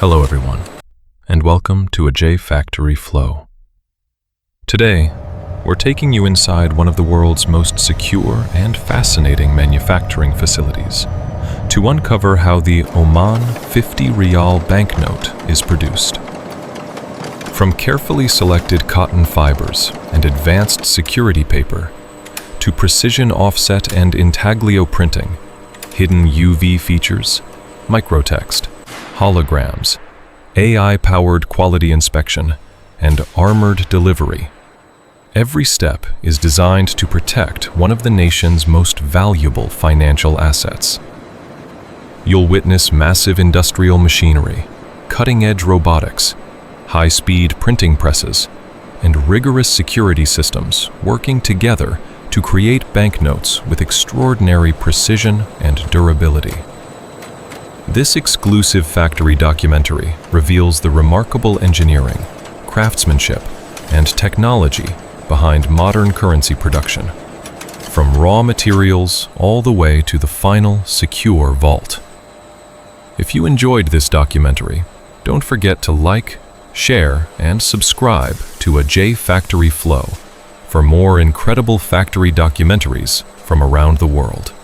Hello everyone, and welcome to a J Factory Flow. Today, we're taking you inside one of the world's most secure and fascinating manufacturing facilities to uncover how the Oman 50 Rial banknote is produced. From carefully selected cotton fibers and advanced security paper, to precision offset and intaglio printing, hidden UV features, microtext, holograms, AI-powered quality inspection, and armored delivery. Every step is designed to protect one of the nation's most valuable financial assets. You'll witness massive industrial machinery, cutting-edge robotics, high-speed printing presses, and rigorous security systems working together to create banknotes with extraordinary precision and durability. This exclusive factory documentary reveals the remarkable engineering, craftsmanship, and technology behind modern currency production, from raw materials all the way to the final secure vault. If you enjoyed this documentary, don't forget to like, share, and subscribe to a J Factory Flow for more incredible factory documentaries from around the world.